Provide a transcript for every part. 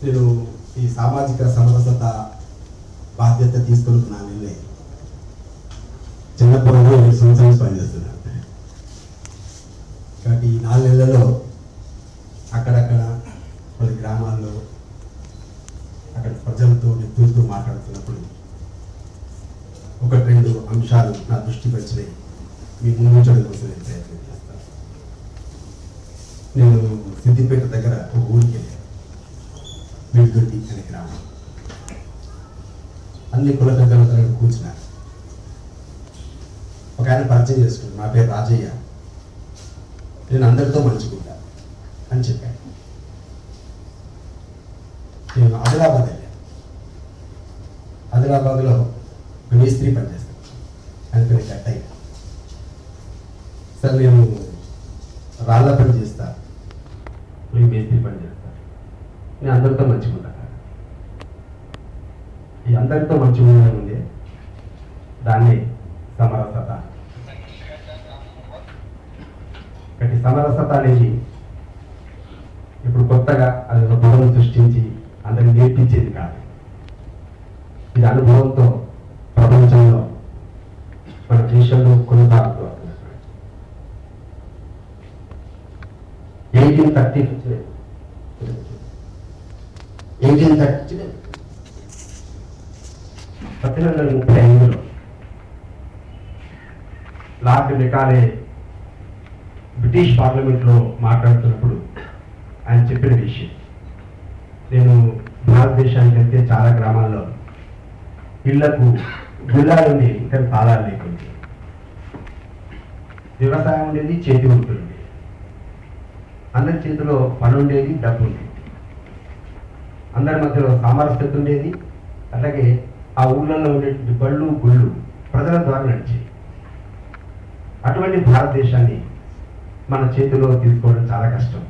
నేను ఈ సామాజిక సమరసత బాధ్యత తీసుకున్న నేనే చిన్నప్పుడు 7 సంవత్సరాలు పనిచేస్తున్నాను. కాబట్టి ఈ 4 నెలలలో అక్కడక్కడ కొన్ని గ్రామాల్లో అక్కడ ప్రజలతో వ్యక్తులతో మాట్లాడుతున్నప్పుడు 1-2 అంశాలు నా దృష్టికి వచ్చినాయి. మీ ముందు ఉంచడం కోసం నేను ప్రయత్నం చేస్తాను. నేను సిద్దిపేట దగ్గర ఒక ఊరికి వెళ్ళాను, మిడ్దొడ్డి అనే గ్రామం. అన్ని కుల పెద్దల దగ్గర కూర్చున్నారు. ఒక ఆయన పరిచయం చేసుకున్నాను, నా పేరు రాజయ్య, నేను అందరితో మంచుకుంటా అని చెప్పాను. నేను ఆదిలాబాద్ వెళ్ళాను. ఆదిలాబాద్లో ఒక మేస్త్రి పనిచేస్తాను, ఆయన పేరు గట్టయ్య. సార్ నేను రాళ్ళ పని చేస్తా, నేను మేస్త్రి పని చేస్తా, నేను అందరితో మంచుకుంటా. ఈ అందరితో మంచిగా ఉంది, దాన్ని సమరసత. కాబట్టి సమరసత అనేది ఇప్పుడు కొత్తగా అది ఒక పదం సృష్టించి అందరికి నేర్పించేది కాదు. ఇది అనుభవంతో ప్రపంచంలో మన దేశంలో కొనసాగుతూ 1835లో లార్డ్ మెకాలే బ్రిటిష్ పార్లమెంట్లో మాట్లాడుతున్నప్పుడు ఆయన చెప్పిన విషయం, నేను భారతదేశానికి వెళ్తే చాలా గ్రామాల్లో ఇళ్లకు గుల్లాలు ఉండేవి, కానీ తాళాలు లేకుండా, వ్యవసాయం ఉండేది, చేతి వృత్తులు ఉండేది, అందరి చేతిలో పని ఉండేది, డబ్బు ఉండేది, అందరి మధ్యలో సామరస్యత ఉండేది. అలాగే ఆ ఊళ్ళల్లో ఉండేటువంటి బళ్ళు గుళ్ళు ప్రజల ద్వారా నడిచేవి. అటువంటి భారతదేశాన్ని మన చేతిలో తీసుకోవడం చాలా కష్టం.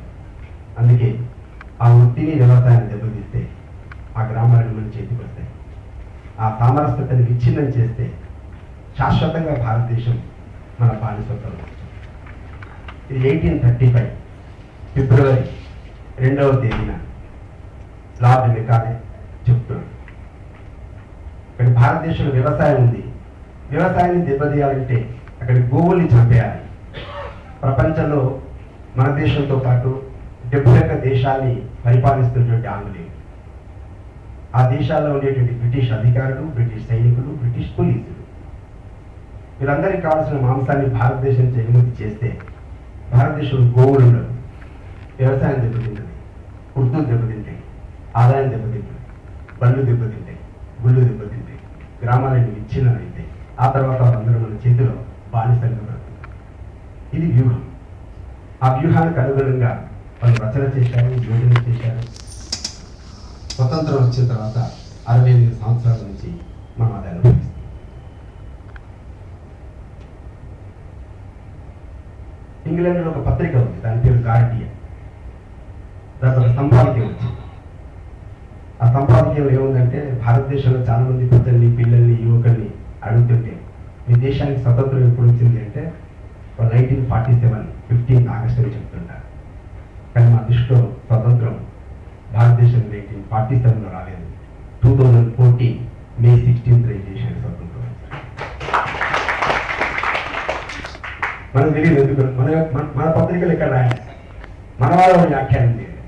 అందుకే ఆ వృత్తిని, వ్యవసాయాన్ని దెబ్బతీస్తే ఆ గ్రామాలను మన చేతికి వస్తాయి. ఆ సామరస్యతని విచ్ఛిన్నం చేస్తే శాశ్వతంగా భారతదేశం మన బానిసత్వం. ఇది 1835 ఫిబ్రవరి 2వ తేదీన లార్డ్ మెకాలే చెప్తున్నాడు. ఇక్కడ భారతదేశంలో వ్యవసాయం ఉంది, వ్యవసాయాన్ని దెబ్బతీయాలంటే అక్కడి గోవుల్ని చంపేయాలి. ప్రపంచంలో మన దేశంతో పాటు 71 దేశాల్ని పరిపాలిస్తున్నటువంటి ఆంగ్లేయులు, ఆ దేశాల్లో ఉండేటువంటి బ్రిటిష్ అధికారులు, బ్రిటిష్ సైనికులు, బ్రిటిష్ పోలీసులు, వీళ్ళందరికీ కావాల్సిన మాంసాన్ని భారతదేశం నుంచి ఎగుమతి చేస్తే భారతదేశంలో గోవులు ఉండవు, వ్యవసాయం దెబ్బతింటుంది, వృత్తులు దెబ్బతింటాయి, ఆదాయం దెబ్బతింటుంది, బళ్ళు దెబ్బతింటాయి, గుళ్ళు దెబ్బతింటాయి, గ్రామాలన్నీ విచ్ఛిన్నం అవుతాయి. ఆ తర్వాత వాళ్ళందరూ మన చేతిలో బానిసలుగా బ్రతుకుతారు. ఇది వ్యూహం. ఆ వ్యూహానికి అనుగుణంగా వాళ్ళు రచన చేశారు, యోజన చేశారు. స్వతంత్రం వచ్చిన తర్వాత 68 సంవత్సరాల నుంచి మనం అది అనుభవిస్తాం. ఇంగ్లాండ్లో ఒక పత్రిక ఉంది, దాని పేరు గార్డియన్. దాంట్లో ఒక సంపాదకీయం వచ్చింది. ఆ సంపాదకీయంలో ఏముందంటే, భారతదేశంలో చాలా మంది పెద్దల్ని, పిల్లల్ని, యువకుల్ని అడుగుతుంటే మీ దేశానికి స్వతంత్రం ఎప్పుడు వచ్చింది అంటే 1947 15 ఆగస్టు అని చెప్తుంటారు. కానీ మా దృష్టిలో స్వతంత్రం భారతదేశం 1947లో రాలేదు, 2014 మే 16 ఈ దేశానికి స్వతంత్రం. మనకు తెలియదు ఎందుకు, మన పత్రికలు ఎక్కడ రాయాలి, మన వాళ్ళ వ్యాఖ్యానం చేయాలి.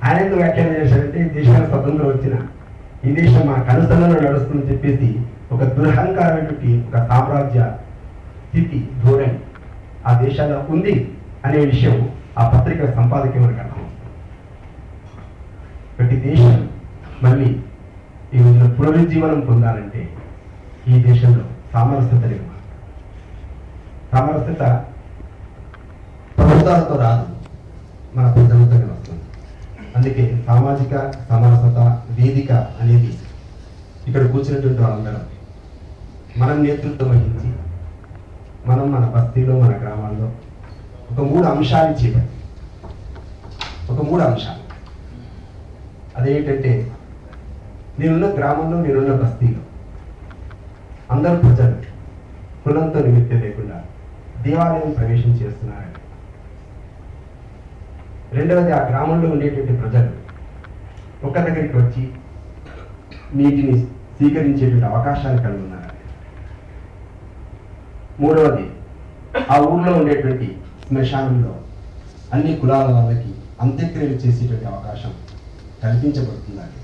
ఆయన ఎందుకు వ్యాఖ్యానం చేశారంటే, ఈ దేశానికి స్వతంత్రం వచ్చిన ఈ దేశం మా కనుసన్నలో నడుస్తుందని చెప్పేసి ఒక దురహంకారమైనటువంటి ఒక సామ్రాజ్య స్థితి, ధోరణి ఆ దేశాల్లో ఉంది అనే విషయం ఆ పత్రిక సంపాదకీయం మనకు అర్థం. ప్రతి దేశం మళ్ళీ ఈ రోజున పునరుజ్జీవనం పొందాలంటే ఈ దేశంలో సామరస్యత నిర్మాణం. సామరస్యత ప్రభుత్వాలతో రాదు, మన ప్రజలతోనే వస్తుంది. అందుకే సామాజిక సమరసత వేదిక అనేది ఇక్కడ కూర్చున్నటువంటి వాళ్ళందరం మనం నేతృత్వం వహించి మనం మన బస్తీలో, మన గ్రామాల్లో ఒక 3 అంశాలు చేయాలి. ఒక 3 అంశాలు అదేంటంటే, నేనున్న గ్రామంలో, నేనున్న బస్తీలో అందరూ ప్రజలు కులంతో నిమిత్తం లేకుండా దేవాలయం ప్రవేశం చేస్తున్నారని. రెండవది, ఆ గ్రామంలో ఉండేటువంటి ప్రజలు ఒక దగ్గరికి వచ్చి నీటిని స్వీకరించేటువంటి అవకాశాలు కలిగి ఉన్నారు. మూడవది, ఆ ఊర్లో ఉండేటువంటి శ్మశానంలో అన్ని కులాల వాళ్ళకి అంత్యక్రియలు చేసేటువంటి అవకాశం కల్పించబడుతుందండి.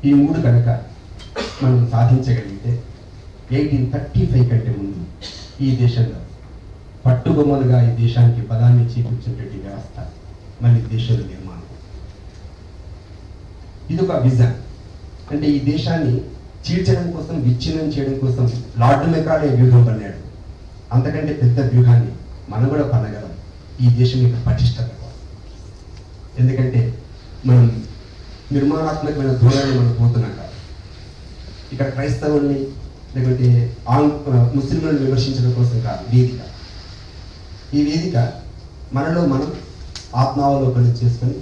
ఈ మూడు కనుక మనం సాధించగలిగితే 1835 కంటే ముందు ఈ దేశంలో పట్టుబొమ్మలుగా ఈ దేశానికి బలాన్ని చేకూర్చేటువంటి వ్యవస్థ మళ్ళీ దేశంలో నిర్మాణం. ఇది ఒక విజన్. అంటే ఈ దేశాన్ని చీల్చడం కోసం, విచ్ఛిన్నం చేయడం కోసం లార్డ్ మెకాలే వ్యూహం పన్నాడు. అంతకంటే పెద్ద వ్యూహాన్ని మనం కూడా పన్నగలం ఈ దేశం యొక్క పటిష్టత కోసం. ఎందుకంటే మనం నిర్మాణాత్మకమైన ధోరణి మనం పోతున్నాం కాదు. ఇక్కడ క్రైస్తవుల్ని లేకుంటే ముస్లింలను విమర్శించడం కోసం కాదు వేదిక. ఈ వేదిక మనలో మనం ఆత్మావలోకనం చేసుకొని